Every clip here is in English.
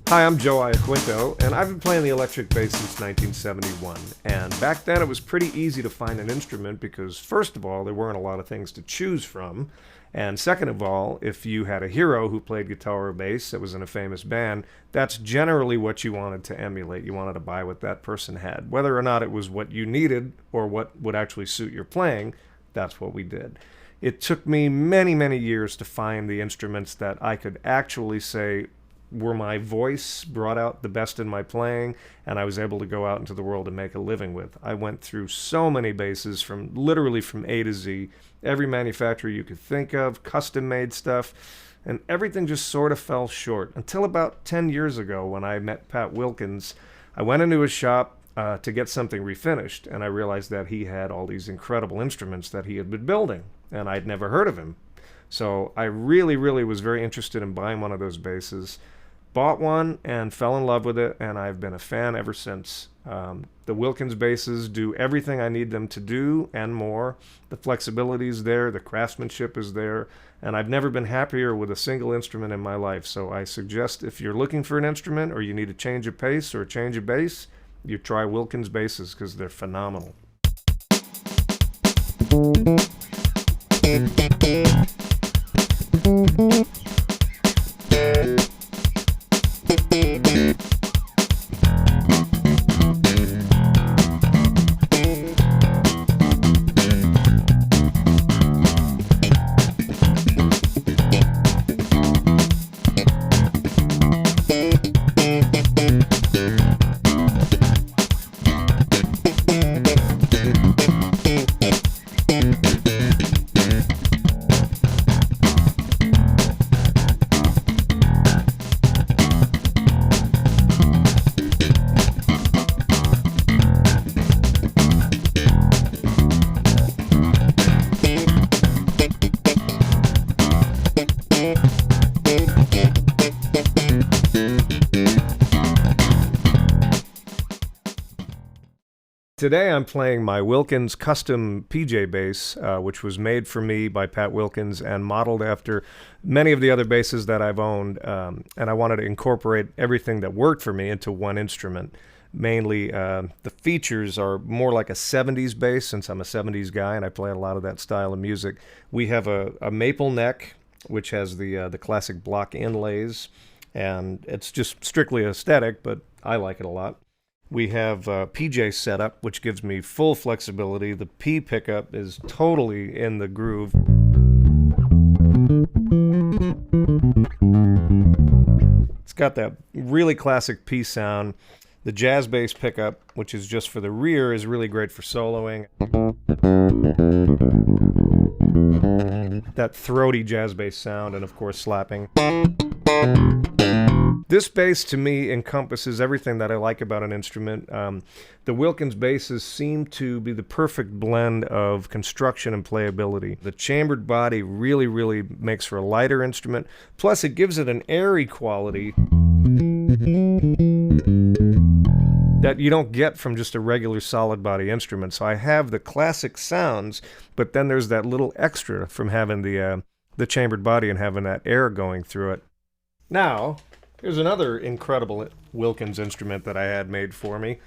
Hi, I'm Joe Iaquinto, and I've been playing the electric bass since 1971. And back then it was pretty easy to find an instrument because, first of all, there weren't a lot of things to choose from. And second of all, if you had a hero who played guitar or bass that was in a famous band, that's generally what you wanted to emulate. You wanted to buy what that person had. Whether or not it was what you needed or what would actually suit your playing, that's what we did. It took me many, many years to find the instruments that I could actually say were my voice, brought out the best in my playing, and I was able to go out into the world and make a living with. I went through so many basses, literally from A to Z, every manufacturer you could think of, custom-made stuff, and everything just sort of fell short. Until about 10 years ago when I met Pat Wilkins, I went into his shop to get something refinished, and I realized that he had all these incredible instruments that he had been building, and I'd never heard of him. So I really, really was very interested in buying one of those basses. Bought one and fell in love with it, and I've been a fan ever since. The Wilkins basses do everything I need them to do and more. The flexibility is there, the craftsmanship is there, and I've never been happier with a single instrument in my life. So I suggest if you're looking for an instrument or you need a change of pace or a change of bass, you try Wilkins basses because they're phenomenal. Today I'm playing my Wilkins Custom PJ bass, which was made for me by Pat Wilkins and modeled after many of the other basses that I've owned, and I wanted to incorporate everything that worked for me into one instrument. Mainly, the features are more like a 70s bass, since I'm a 70s guy and I play a lot of that style of music. We have a maple neck, which has the classic block inlays, and it's just strictly aesthetic, but I like it a lot. We have PJ setup, which gives me full flexibility. The P pickup is totally in the groove. It's got that really classic P sound. The jazz bass pickup, which is just for the rear, is really great for soloing. That throaty jazz bass sound, and of course slapping. This bass, to me, encompasses everything that I like about an instrument. The Wilkins basses seem to be the perfect blend of construction and playability. The chambered body really, really makes for a lighter instrument. Plus, it gives it an airy quality that you don't get from just a regular solid body instrument. So I have the classic sounds, but then there's that little extra from having the chambered body and having that air going through it. Now, here's another incredible Wilkins instrument that I had made for me.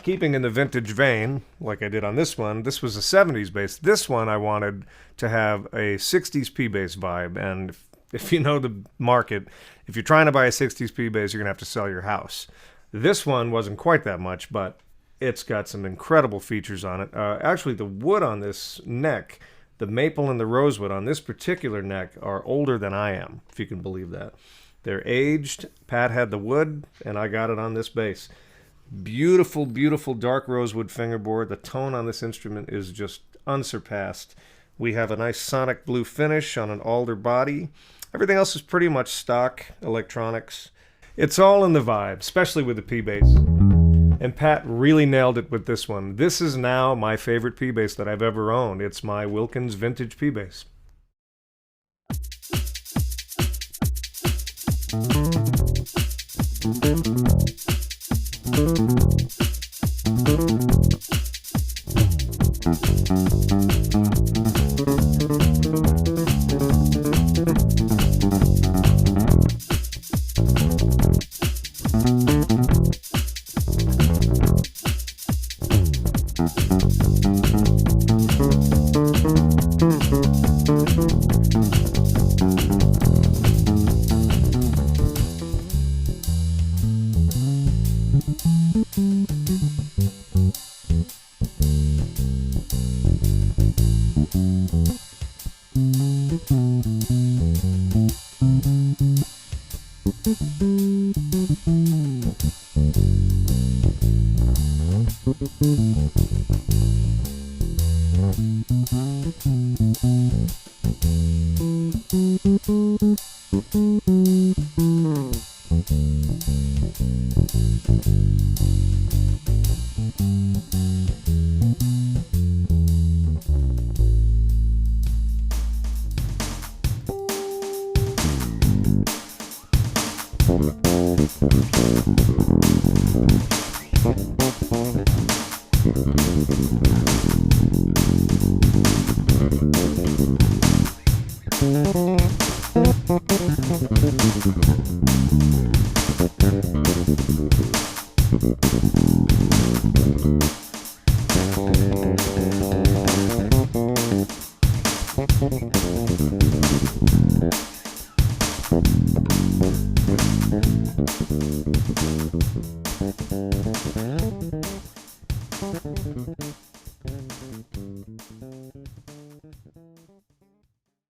Keeping in the vintage vein, like I did on this one, this was a 70s bass. This one I wanted to have a 60s P bass vibe, and if you know the market, if you're trying to buy a 60s P bass, you're going to have to sell your house. This one wasn't quite that much, but it's got some incredible features on it. Actually, the wood on this neck, the maple and the rosewood on this particular neck, are older than I am, if you can believe that. They're aged. Pat had the wood, and I got it on this bass. Beautiful, beautiful dark rosewood fingerboard. The tone on this instrument is just unsurpassed. We have a nice sonic blue finish on an alder body. Everything else is pretty much stock electronics. It's all in the vibe, especially with the P bass. And Pat really nailed it with this one. This is now my favorite P-Bass that I've ever owned. It's my Wilkins Vintage P-Bass.